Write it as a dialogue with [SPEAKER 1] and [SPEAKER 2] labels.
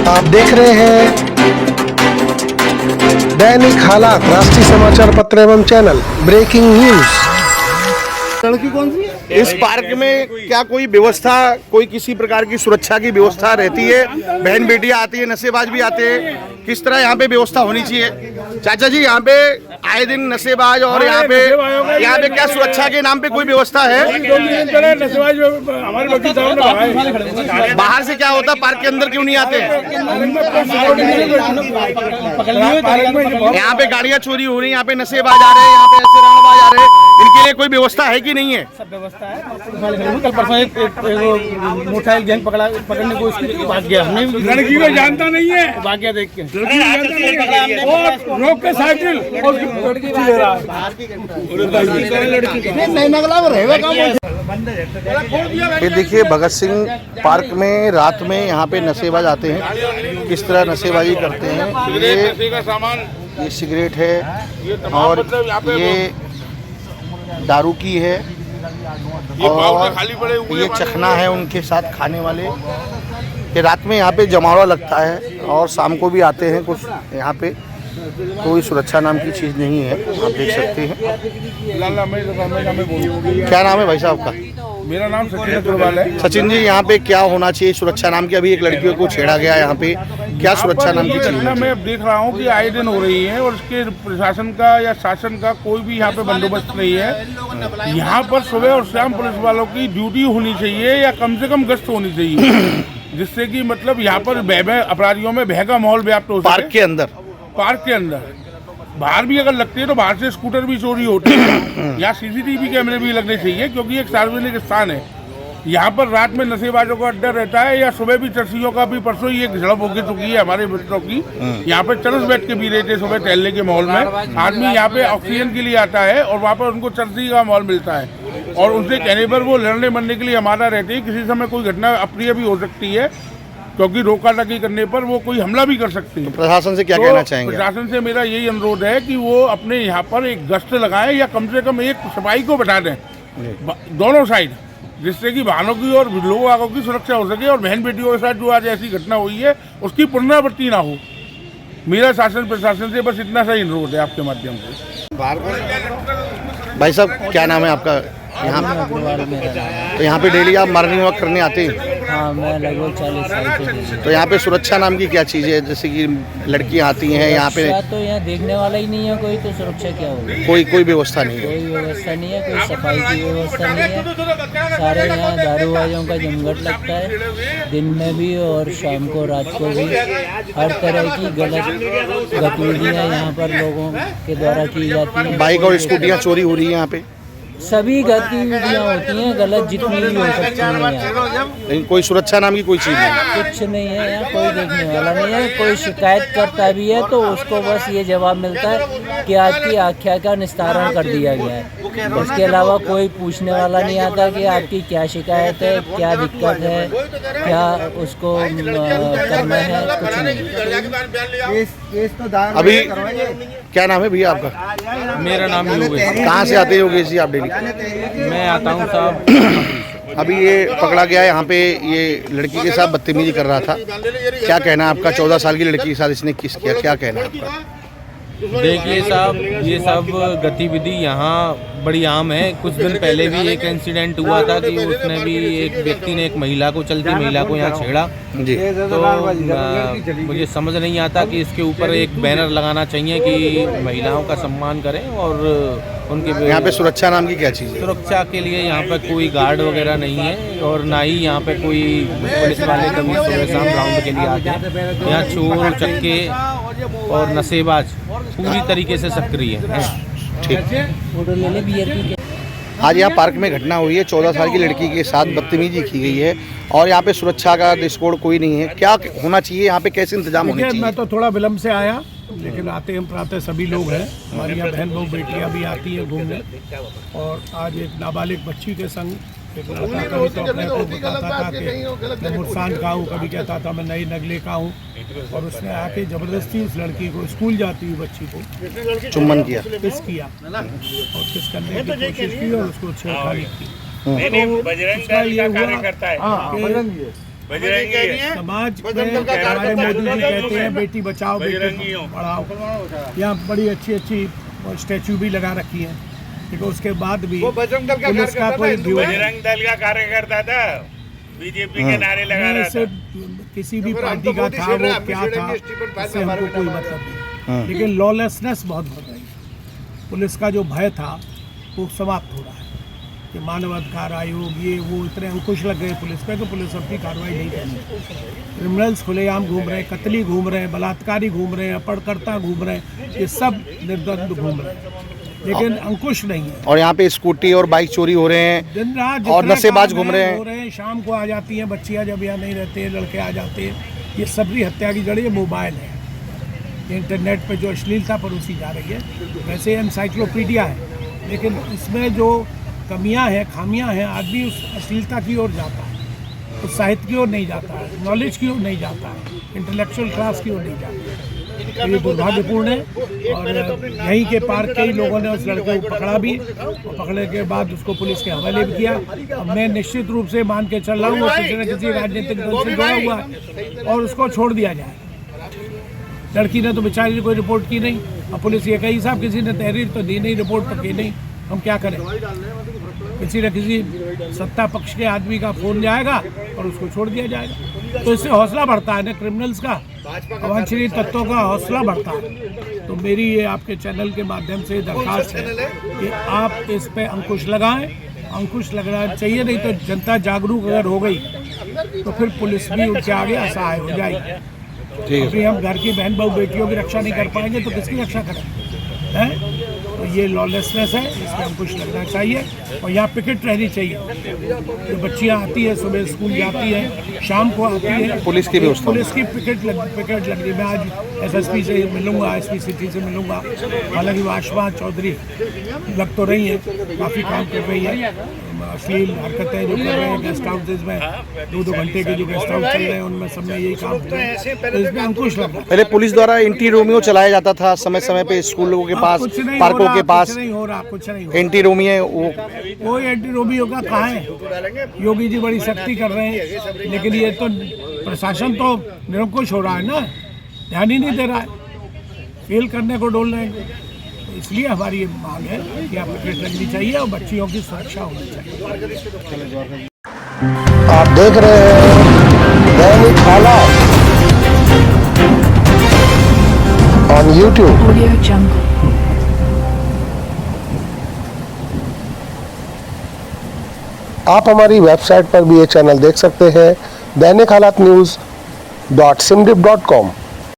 [SPEAKER 1] आप देख रहे हैं दैनिक हालात राष्ट्रीय समाचार पत्र एवं चैनल ब्रेकिंग न्यूज।
[SPEAKER 2] लड़की कौन सी है?
[SPEAKER 3] इस पार्क में क्या कोई व्यवस्था, कोई किसी प्रकार की सुरक्षा की व्यवस्था रहती है? बहन बेटियां आती है, नशेबाज भी आते हैं, किस तरह यहाँ पे व्यवस्था होनी चाहिए? चाचा जी, यहाँ पे आए दिन नशेबाज और यहाँ पे क्या सुरक्षा के नाम पे कोई व्यवस्था है? बाहर से क्या होता, पार्क के अंदर क्यों नहीं आते? यहाँ पे गाड़ियाँ चोरी हो रही, यहाँ पे नशेबाज आ रहे हैं, यहाँ पे ऐसे राणाबाज आ रहे हैं, इनके लिए कोई व्यवस्था है कि नहीं है?
[SPEAKER 2] सब व्यवस्था है। कल परसों एक मोटरसाइकिल गैंग पकड़ने को उसकी भाग गया। हमने
[SPEAKER 4] लड़की को जानता नहीं है,
[SPEAKER 2] भाग गया देख के।
[SPEAKER 4] रोक के साइकिल
[SPEAKER 3] ये देखिए, भगत सिंह पार्क में रात में यहाँ पे नशेबाज आते हैं, किस तरह नशेबाजी करते हैं। ये सिगरेट है और ये दारू की है और ये चखना है उनके साथ खाने वाले। ये रात में यहाँ पे जमावड़ा लगता है और शाम को भी आते हैं कुछ। यहाँ पे कोई सुरक्षा नाम की चीज़ नहीं है, आप देख सकते हैं। क्या नाम है भाई साहब का?
[SPEAKER 4] मेरा नाम सचिन अग्रवाल है।
[SPEAKER 3] सचिन जी, यहाँ पे क्या होना चाहिए सुरक्षा नाम की? अभी एक लड़की को छेड़ा गया यहाँ पे, क्या सुरक्षा नाम की चीज़?
[SPEAKER 4] मैं देख रहा हूँ कि आए दिन हो रही है और उसके प्रशासन का या शासन का कोई भी यहाँ पे बंदोबस्त नहीं है। यहाँ पर सुबह और शाम पुलिस वालों की ड्यूटी होनी चाहिए या कम से कम गश्त होनी चाहिए, जिससे कि मतलब यहाँ पर अपराधियों में भय का माहौल व्याप्त हो सके। पार्क के अंदर बाहर भी अगर लगती है तो बाहर से स्कूटर भी चोरी होती है। या सीसीटीवी कैमरे भी लगने चाहिए, क्योंकि एक सार्वजनिक स्थान है। यहाँ पर रात में नशेबाजों का अड्डा रहता है या सुबह भी चरसियों का भी। परसों ही एक झड़प होगी चुकी है हमारे मित्रों की। यहाँ पे चरस बैठ के भी रहते सुबह टहलने के माहौल में। आदमी यहाँ पे ऑक्सीजन के लिए आता है और वहाँ पर उनको चरसी का माहौल मिलता है और उनसे कहने पर वो लड़ने मरने के लिए हमारा रहते हैं। किसी समय कोई घटना अप्रिय भी हो सकती है, क्योंकि रोका टकी करने पर वो कोई हमला भी कर सकती है।
[SPEAKER 3] प्रशासन से क्या कहना चाहेंगे?
[SPEAKER 4] प्रशासन से मेरा यही अनुरोध है कि वो अपने यहाँ पर एक गश्त लगाएं या कम से कम एक सिपाही को बैठा दें दोनों साइड, जिससे कि वाहनों की और लोगों की सुरक्षा हो सके और बहन बेटियों के साथ जो आज ऐसी घटना हुई है उसकी पुनरावृत्ति ना हो। मेरा शासन प्रशासन से बस इतना सा ही अनुरोध है आपके माध्यम से।
[SPEAKER 3] भाई साहब, क्या नाम है आपका? यहाँ पे डेली आप मॉर्निंग वॉक करने आते हैं?
[SPEAKER 5] हाँ, मैं लगभग 40 साल से।
[SPEAKER 3] तो यहाँ पे सुरक्षा नाम की क्या चीज़ है? जैसे कि लड़कियाँ आती हैं यहाँ पे,
[SPEAKER 5] तो यहाँ देखने वाला ही नहीं है कोई, तो सुरक्षा क्या होगी?
[SPEAKER 3] कोई व्यवस्था नहीं है।
[SPEAKER 5] कोई व्यवस्था नहीं है, कोई सफाई की व्यवस्था नहीं है। सारे यहाँ दारूबाजों का जमघट लगता है, दिन में भी और शाम को रात को भी। हर तरह की गलत गतिविधियाँ यहाँ पर लोगों के द्वारा की जाती हैं।
[SPEAKER 3] बाइक और स्कूटियाँ चोरी हो रही है यहाँ पे,
[SPEAKER 5] सभी गतिविधियाँ होती हैं गलत, जितनी भी हो सकती हैं।
[SPEAKER 3] लेकिन कोई सुरक्षा नाम की कोई चीज़ नहीं।
[SPEAKER 5] कुछ नहीं है यहाँ, कोई देखने वाला नहीं है। कोई शिकायत करता भी है तो उसको बस ये जवाब मिलता है कि आपकी आख्या का निस्तारण कर दिया गया है। उसके अलावा कोई पूछने वाला नहीं आता कि आपकी क्या शिकायत है, क्या दिक्कत है, क्या उसको करना है, कुछ नहीं।
[SPEAKER 3] अभी क्या नाम है भैया आपका?
[SPEAKER 2] मेरा नाम योगेश।
[SPEAKER 3] कहाँ से आते हैं योगेश जी आप डेली?
[SPEAKER 2] मैं आता हूँ साहब।
[SPEAKER 3] अभी ये पकड़ा गया है यहाँ पे, ये लड़की के साथ बदतमीजी कर रहा था, क्या कहना है आपका? 14 साल की लड़की के साथ इसने किस किया, क्या कहना है आपका?
[SPEAKER 6] देखिए साहब, ये सब गतिविधि यहाँ बड़ी आम है। कुछ दिन पहले भी एक इंसिडेंट हुआ था कि उसने भी एक व्यक्ति ने एक महिला को, चलती महिला को यहाँ छेड़ा
[SPEAKER 3] जी।
[SPEAKER 6] तो मुझे समझ नहीं आता कि इसके ऊपर एक बैनर लगाना चाहिए कि महिलाओं का सम्मान करें और उनके
[SPEAKER 3] यहाँ पे सुरक्षा नाम की क्या चीज़ है?
[SPEAKER 6] सुरक्षा के लिए यहाँ पर कोई गार्ड वगैरह नहीं है और ना ही यहाँ पे कोई पुलिस वाले कभी सुबह शाम राउंड के लिए आते हैं। यहाँ चोर चक्के और नशेबाज पूरी तरीके से सक्रिय है।
[SPEAKER 3] ठीक। आज यहाँ पार्क में घटना हुई है, 14 साल की लड़की के साथ बदतमीजी की गई है और यहाँ पे सुरक्षा का दृष्टिकोण कोई नहीं है। क्या होना चाहिए यहाँ पे, कैसे इंतजाम होने चाहिए?
[SPEAKER 4] मैं तो थोड़ा विलम्ब से आया, लेकिन आते हम प्रातः सभी लोग हैं। हमारी यहाँ बहन लोग बेटियाँ भी आती हैं घूमने। और आज एक नाबालिग बच्ची के संग एक लड़का कभी तो अपने को बताता था कि मैं मुरसान का हूँ, कभी कहता था मैं नई नगले का हूँ, और उसने आके ज़बरदस्ती उस लड़की को, स्कूल जाती हुई बच्ची को
[SPEAKER 3] चुम्बन किया,
[SPEAKER 4] किस किया और किस करने की कोशिश की और उसको छेड़खानी की।
[SPEAKER 2] समाज में हमारे मोदी जी कहते हैं बेटी बचाओ बेटी पढ़ाओ, यहाँ बड़ी अच्छी अच्छी स्टैचू भी लगा रखी है, लेकिन उसके बाद भी पुलिस का कोई
[SPEAKER 7] बजरंग दल का कार्यकर्ता था, बीजेपी के नारे लगा रहा था।
[SPEAKER 2] किसी भी पार्टी का था वो क्या था इससे हमको कोई मतलब नहीं, लेकिन लॉलेसनेस बहुत बढ़ रही है। पुलिस का जो भय था वो समाप्त हो रहा है कि मानवाधिकार आयोग ये वो इतने अंकुश लग गए पुलिस पे, तो पुलिस अपनी कार्रवाई नहीं करनी। क्रिमिनल्स खुलेआम घूम रहे हैं, कतली घूम रहे हैं, बलात्कारी घूम रहे हैं, अपहरणकर्ता घूम रहे हैं, ये सब निर्द्वंद घूम रहे हैं, लेकिन अंकुश नहीं है।
[SPEAKER 3] और यहाँ पे स्कूटी और बाइक चोरी हो रहे हैं,
[SPEAKER 2] दिन रात
[SPEAKER 3] और नशेबाज घूम रहे हैं।
[SPEAKER 2] शाम को आ जाती हैं बच्चियां, जब यहाँ नहीं रहते हैं लड़के आ जाते हैं। ये सबरी हत्या की जड़ ये मोबाइल है, इंटरनेट पे जो अश्लीलता परोसी जा रही है। वैसे एनसाइक्लोपीडिया है, लेकिन इसमें जो कमियां हैं, खामियां हैं, आदमी उस अश्लीलता की ओर जाता है, उस साहित्य की ओर नहीं जाता है, नॉलेज की ओर नहीं जाता है, इंटेलेक्चुअल क्लास की ओर नहीं जाता है। ये दुर्भाग्यपूर्ण है। और यहीं के पार्क कई लोगों ने उस लड़के को पकड़ा भी, और पकड़ने के बाद उसको पुलिस के हवाले भी किया। अब मैं निश्चित रूप से मान के चल रहा हूँ वो किसी न किसी राजनीतिक दल से जुड़ा हुआ है और उसको छोड़ दिया जाए। लड़की ने तो बेचारी ने कोई रिपोर्ट की नहीं, और पुलिस ये कही साहब किसी ने तहरीर तो दी नहीं, रिपोर्ट तो की नहीं, हम क्या करें। किसी न किसी सत्ता पक्ष के आदमी का फोन जाएगा और उसको छोड़ दिया जाएगा, तो इससे हौसला बढ़ता है ना, क्रिमिनल्स का, अवांछनीय तत्वों का हौसला बढ़ता है। तो मेरी ये आपके चैनल के माध्यम से दरखास्त है कि आप इस पे अंकुश लगाएं। अंकुश लगना चाहिए, नहीं तो जनता जागरूक अगर हो गई तो फिर पुलिस भी उनके आगे असहाय हो जाएगी। अभी हम घर की बहन बहू बेटियों की रक्षा नहीं कर पाएंगे तो किसकी रक्षा करें, हैं? तो ये लॉलेसनेस है, इसमें अंकुश लगना चाहिए। और यहाँ पिकेट रहनी चाहिए। जो बच्चियाँ आती है, सुबह स्कूल जाती है, शाम को आती है,
[SPEAKER 3] पुलिस की व्यवस्था,
[SPEAKER 2] पुलिस की पिकेट लग रही। मैं आज एसएसपी से मिलूंगा, एसपी सिटी से मिलूंगा। हालांकि वाशवा चौधरी लग तो रही है, काफ़ी काम कर रही है। अश्लील हरकतें जो कर रहे हैं गेस्ट हाउसेज में, 2-2 घंटे के जो गेस्ट हाउस चल रहे हैं उनमें सब में यही काम होता है, तो इसमें अंकुश लगा।
[SPEAKER 3] पहले पुलिस द्वारा एंटी रोमियो चलाया जाता था समय समय पे स्कूलों के पास, पार्कों के पास।
[SPEAKER 2] कुछ नहीं हो रहा, कुछ नहीं हो रहा।
[SPEAKER 3] एंटी रोमियो
[SPEAKER 2] वो एंटी रोमियो का कहाँ है? योगी जी बड़ी सख्ती कर रहे हैं, लेकिन ये तो प्रशासन तो निरंकुश हो रहा है ना, ध्यान ही नहीं दे रहा है, फेल करने को डोल रहे हैं। इसलिए हमारी ये मांग है कि आप पिकेट लगनी चाहिए और बच्चियों की सुरक्षा होनी चाहिए।
[SPEAKER 1] आप देख रहे हैं दैनिक हालात ऑन YouTube।
[SPEAKER 8] Audio Jungle।
[SPEAKER 1] आप हमारी वेबसाइट पर भी ये चैनल देख सकते हैं, दैनिक हालात न्यूज़.simdip.com।